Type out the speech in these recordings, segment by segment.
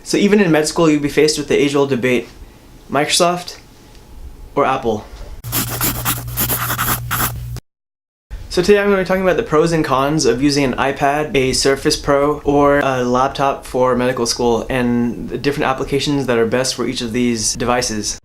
So even in med school, you'd be faced with the age-old debate, Microsoft or Apple. So today I'm going to be talking about the pros and cons of using an iPad, a Surface Pro, or a laptop for medical school, and the different applications that are best for each of these devices.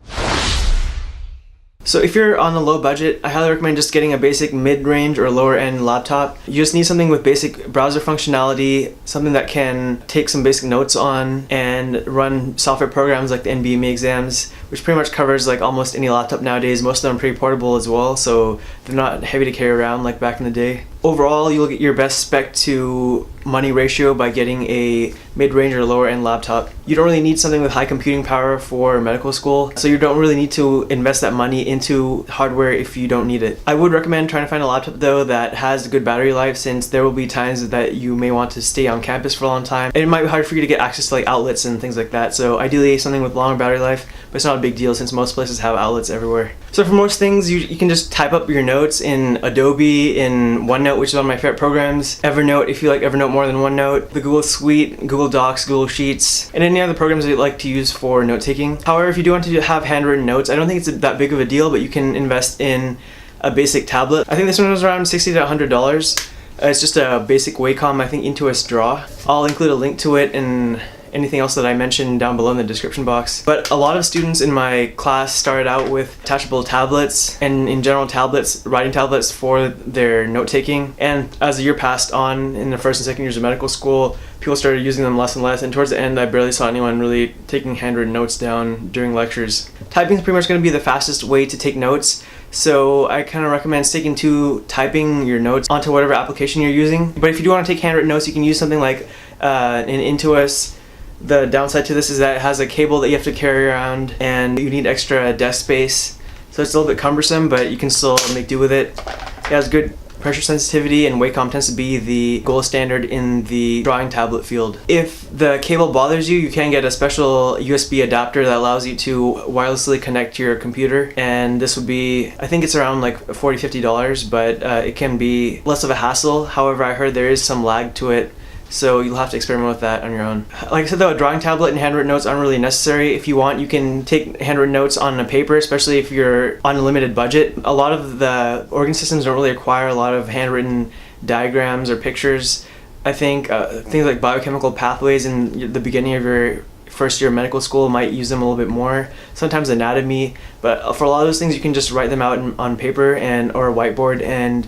So if you're on a low budget, I highly recommend just getting a basic mid-range or lower-end laptop. You just need something with basic browser functionality, something that can take some basic notes on and run software programs like the NBME exams, which pretty much covers like almost any laptop nowadays. Most of them are pretty portable as well, so they're not heavy to carry around like back in the day. Overall, you'll get your best spec to money ratio by getting a mid-range or lower-end laptop. You don't really need something with high computing power for medical school, so you don't really need to invest that money into hardware if you don't need it. I would recommend trying to find a laptop though that has good battery life, since there will be times that you may want to stay on campus for a long time, and it might be hard for you to get access to like outlets and things like that. So ideally something with longer battery life, but it's not a big deal since most places have outlets everywhere. So for most things, you can just type up your notes in Adobe, in OneNote, which is one of my favorite programs, Evernote if you like Evernote more than OneNote, the Google Suite, Google Docs, Google Sheets, and any other programs that you like to use for note-taking. However, if you do want to have handwritten notes, I don't think it's that big of a deal, but you can invest in a basic tablet. I think this one was around $60 to $100. It's just a basic Wacom, I think Intuos Draw. I'll include a link to it and anything else that I mentioned down below in the description box. But a lot of students in my class started out with detachable tablets and in general tablets, writing tablets for their note-taking. And as the year passed on in the first and second years of medical school, people started using them less and less, and towards the end I barely saw anyone really taking handwritten notes down during lectures. Typing is pretty much going to be the fastest way to take notes, so I kind of recommend sticking to typing your notes onto whatever application you're using. But if you do want to take handwritten notes, you can use something like an Intuos. The downside to this is that it has a cable that you have to carry around and you need extra desk space, so it's a little bit cumbersome, but you can still make do with it. It has good pressure sensitivity, and Wacom tends to be the gold standard in the drawing tablet field. If the cable bothers you, you can get a special USB adapter that allows you to wirelessly connect to your computer, and this would be, I think it's around like $40–50, but it can be less of a hassle. However, I heard there is some lag to it, so you'll have to experiment with that on your own. Like I said though, a drawing tablet and handwritten notes aren't really necessary. If you want, you can take handwritten notes on a paper, especially if you're on a limited budget. A lot of the organ systems don't really require a lot of handwritten diagrams or pictures. I think things like biochemical pathways in the beginning of your first year of medical school might use them a little bit more. Sometimes anatomy, but for a lot of those things you can just write them out on paper or a whiteboard and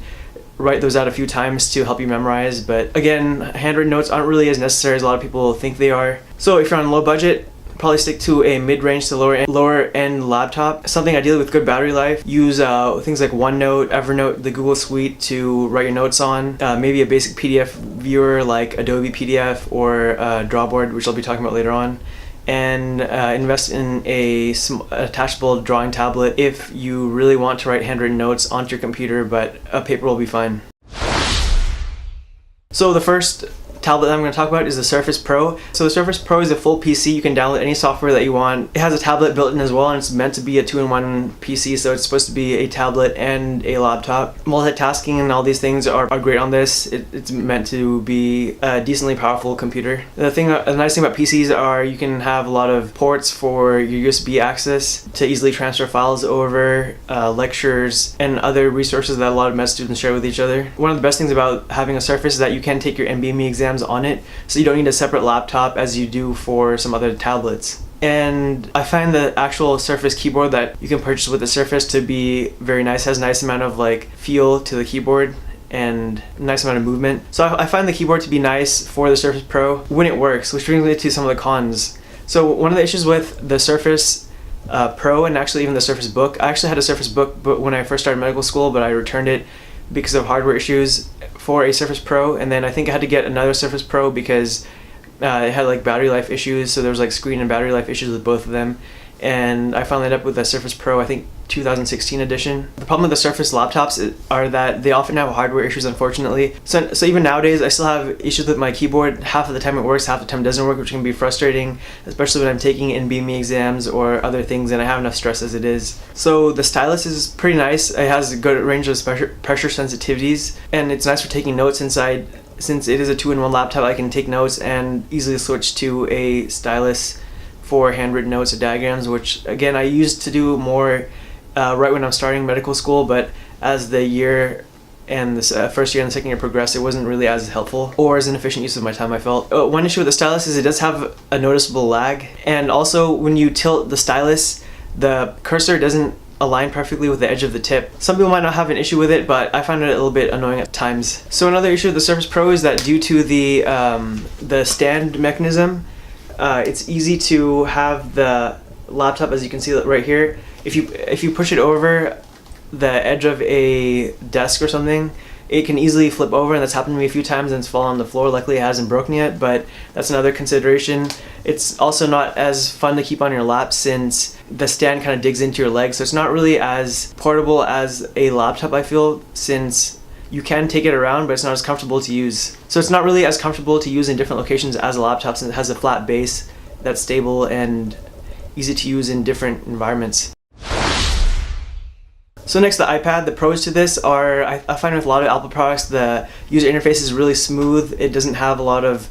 write those out a few times to help you memorize. But again, handwritten notes aren't really as necessary as a lot of people think they are. So if you're on a low budget, probably stick to a mid-range to lower end laptop, something ideally with good battery life. Use things like OneNote, Evernote, the Google Suite to write your notes on, maybe a basic PDF viewer like Adobe PDF or Drawboard, which I'll be talking about later on, and invest in a attachable drawing tablet if you really want to write handwritten notes onto your computer, but a paper will be fine. So the first tablet that I'm going to talk about is the Surface Pro. So the Surface Pro is a full PC. You can download any software that you want. It has a tablet built in as well, and it's meant to be a 2-in-1 PC, so it's supposed to be a tablet and a laptop. Multitasking and all these things are great on this. It's meant to be a decently powerful computer. The nice thing about PCs are you can have a lot of ports for your USB access to easily transfer files over, lectures, and other resources that a lot of med students share with each other. One of the best things about having a Surface is that you can take your NBME exams on it, so you don't need a separate laptop as you do for some other tablets. And I find the actual Surface keyboard that you can purchase with the Surface to be very nice. It has a nice amount of like feel to the keyboard and a nice amount of movement. So I find the keyboard to be nice for the Surface Pro when it works, which brings me to some of the cons. So one of the issues with the Surface Pro, and actually even the Surface Book, I actually had a Surface Book but when I first started medical school, but I returned it because of hardware issues for a Surface Pro, and then I think I had to get another Surface Pro because it had like battery life issues, so there was like screen and battery life issues with both of them. And I finally ended up with a Surface Pro, I think 2016 edition. The problem with the Surface laptops are that they often have hardware issues, unfortunately. So even nowadays, I still have issues with my keyboard. Half of the time it works, half the time it doesn't work, which can be frustrating, especially when I'm taking NBME exams or other things and I have enough stress as it is. So the stylus is pretty nice. It has a good range of pressure sensitivities, and it's nice for taking notes inside since it is a two-in-one laptop, I can take notes and easily switch to a stylus for handwritten notes or diagrams, which again I used to do more right when I'm starting medical school, but as the year and the first year and the second year progressed, it wasn't really as helpful or as an efficient use of my time, I felt. One issue with the stylus is it does have a noticeable lag, and also when you tilt the stylus, the cursor doesn't align perfectly with the edge of the tip. Some people might not have an issue with it, but I find it a little bit annoying at times. So another issue with the Surface Pro is that due to the stand mechanism, it's easy to have the laptop, as you can see right here, if you push it over the edge of a desk or something, it can easily flip over, and that's happened to me a few times and it's fallen on the floor. Luckily it hasn't broken yet, but that's another consideration. It's also not as fun to keep on your lap since the stand kind of digs into your leg, so it's not really as portable as a laptop, I feel, since you can take it around, but it's not as comfortable to use. So it's not really as comfortable to use in different locations as a laptop, since it has a flat base that's stable and easy to use in different environments. So next, the iPad. The pros to this are, I find with a lot of Apple products, the user interface is really smooth. It doesn't have a lot of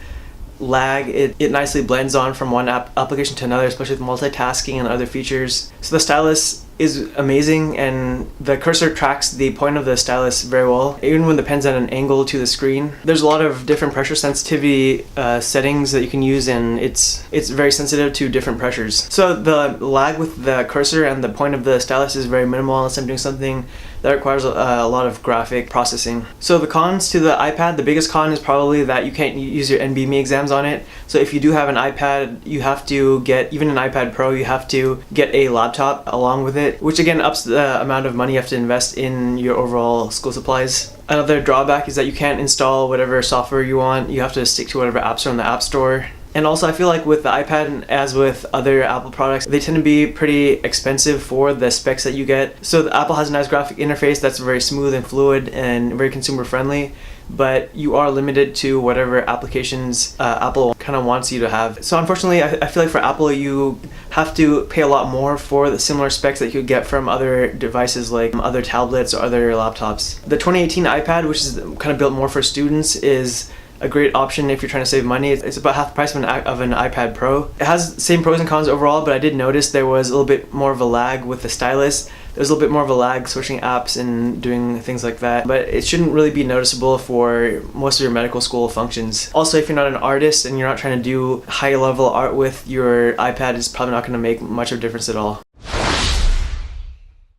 lag. It nicely blends on from one application to another, especially with multitasking and other features. So the stylus is amazing, and the cursor tracks the point of the stylus very well, even when the pen's at an angle to the screen. There's a lot of different pressure sensitivity settings that you can use, and it's very sensitive to different pressures. So the lag with the cursor and the point of the stylus is very minimal unless I'm doing something that requires a lot of graphic processing. So the cons to the iPad, the biggest con is probably that you can't use your NBME exams on it. So if you do have an iPad, you have to get, even an iPad Pro, you have to get a laptop along with it, which again ups the amount of money you have to invest in your overall school supplies. Another drawback is that you can't install whatever software you want. You have to stick to whatever apps are on the App Store. And also I feel like with the iPad, as with other Apple products, they tend to be pretty expensive for the specs that you get. So the Apple has a nice graphic interface that's very smooth and fluid and very consumer friendly, but you are limited to whatever applications Apple kind of wants you to have. So unfortunately, I feel like for Apple, you have to pay a lot more for the similar specs that you get from other devices like other tablets or other laptops. The 2018 iPad, which is kind of built more for students, is a great option if you're trying to save money. It's about half the price of an iPad Pro. It has the same pros and cons overall, but I did notice there was a little bit more of a lag with the stylus. There's a little bit more of a lag switching apps and doing things like that, but it shouldn't really be noticeable for most of your medical school functions. Also, if you're not an artist and you're not trying to do high level art with your iPad, it's probably not going to make much of a difference at all.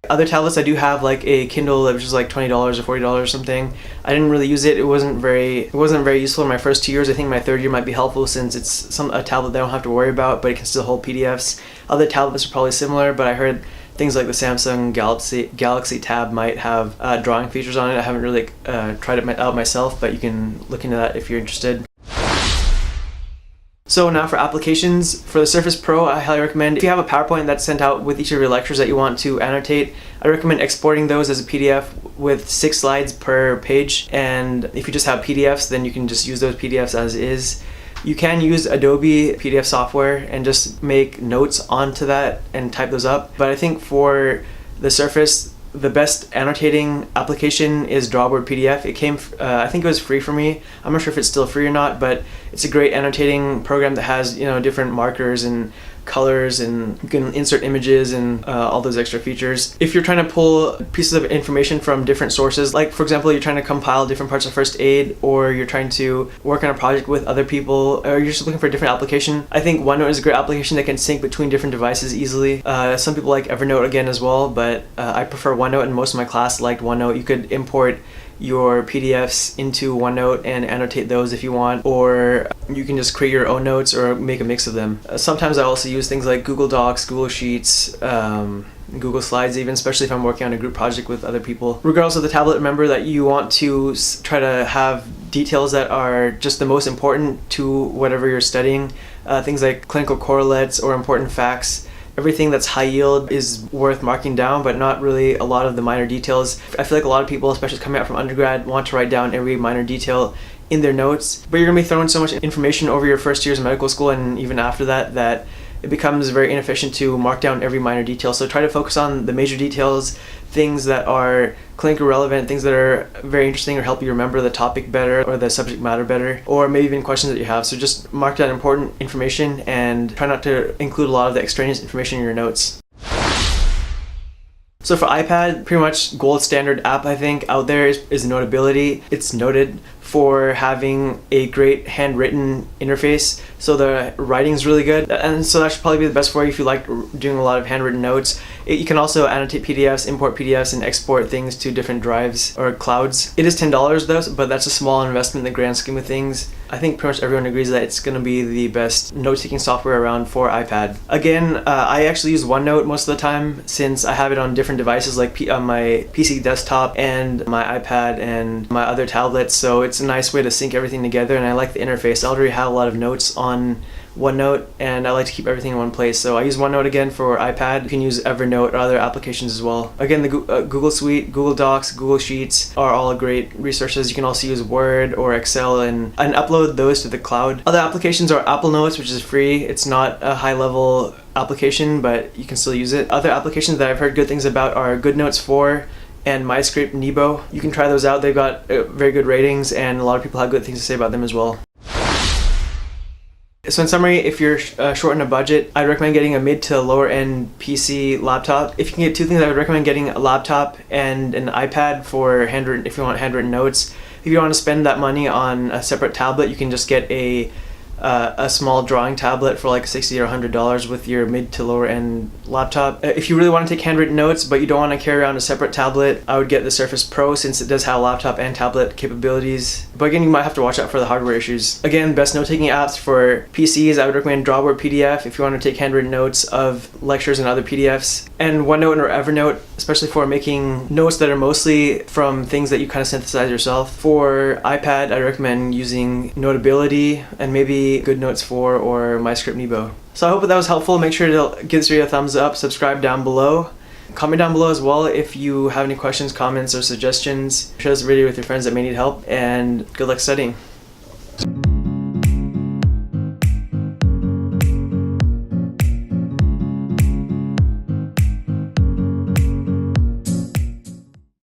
Other tablets I do have, like a Kindle, which is like $20 or $40 or something. I didn't really use it. It wasn't very useful in my first 2 years. I think my third year might be helpful since it's a tablet that I don't have to worry about, but it can still hold PDFs. Other tablets are probably similar, but I heard things like the Samsung Galaxy Tab might have drawing features on it. I haven't really tried it out myself, but you can look into that if you're interested. So now for applications, for the Surface Pro, I highly recommend, if you have a PowerPoint that's sent out with each of your lectures that you want to annotate, I recommend exporting those as a PDF with 6 slides per page. And if you just have PDFs, then you can just use those PDFs as is. You can use Adobe PDF software and just make notes onto that and type those up. But I think for the Surface, the best annotating application is Drawboard PDF. It came, I think it was free for me. I'm not sure if it's still free or not, but it's a great annotating program that has, different markers and colors, and you can insert images and all those extra features. If you're trying to pull pieces of information from different sources, like for example, you're trying to compile different parts of first aid, or you're trying to work on a project with other people, or you're just looking for a different application, I think OneNote is a great application that can sync between different devices easily. Some people like Evernote again as well, but I prefer OneNote, and most of my class liked OneNote. You could import your PDFs into OneNote and annotate those if you want, or you can just create your own notes or make a mix of them. Sometimes I also use things like Google Docs, Google Sheets, Google Slides even, especially if I'm working on a group project with other people. Regardless of the tablet, remember that you want to try to have details that are just the most important to whatever you're studying. Things like clinical correlates or important facts. Everything that's high yield is worth marking down, but not really a lot of the minor details. I feel like a lot of people, especially coming out from undergrad, want to write down every minor detail in their notes, but you're going to be throwing so much information over your first years of medical school and even after that, that it becomes very inefficient to mark down every minor detail. So try to focus on the major details, things that are clinically relevant, things that are very interesting or help you remember the topic better or the subject matter better, or maybe even questions that you have. So just mark down important information and try not to include a lot of the extraneous information in your notes. So for iPad, pretty much gold standard app I think out there is Notability. It's noted for having a great handwritten interface, so the writing's really good, and so that should probably be the best for you if you like doing a lot of handwritten notes. You can also annotate PDFs, import PDFs, and export things to different drives or clouds. It is $10 though, but that's a small investment in the grand scheme of things. I think pretty much everyone agrees that it's going to be the best note-taking software around for iPad. Again, I actually use OneNote most of the time since I have it on different devices like on my PC desktop and my iPad and my other tablets, so it's a nice way to sync everything together, and I like the interface. I already have a lot of notes on OneNote and I like to keep everything in one place, so I use OneNote again for iPad. You can use Evernote or other applications as well. Again, the Google Suite, Google Docs, Google Sheets are all great resources. You can also use Word or Excel and upload those to the cloud. Other applications are Apple Notes, which is free. It's not a high level application, but you can still use it. Other applications that I've heard good things about are GoodNotes 4 and MyScript Nebo. You can try those out. They've got very good ratings and a lot of people have good things to say about them as well. So in summary, if you're short on a budget, I'd recommend getting a mid to lower end PC laptop. If you can get two things, I would recommend getting a laptop and an iPad for handwritten, if you want handwritten notes. If you don't want to spend that money on a separate tablet, you can just get a small drawing tablet for like $60 or $100 with your mid to lower end laptop. If you really want to take handwritten notes but you don't want to carry around a separate tablet, I would get the Surface Pro since it does have laptop and tablet capabilities. But again, you might have to watch out for the hardware issues. Again, best note-taking apps for PCs, I would recommend Drawboard PDF if you want to take handwritten notes of lectures and other PDFs, and OneNote or Evernote, especially for making notes that are mostly from things that you kind of synthesize yourself. For iPad, I recommend using Notability and maybe GoodNotes 4 or MyScript Nebo. So I hope that was helpful. Make sure to give this video a thumbs up, subscribe down below. Comment down below as well if you have any questions, comments, or suggestions. Share this video with your friends that may need help, and good luck studying.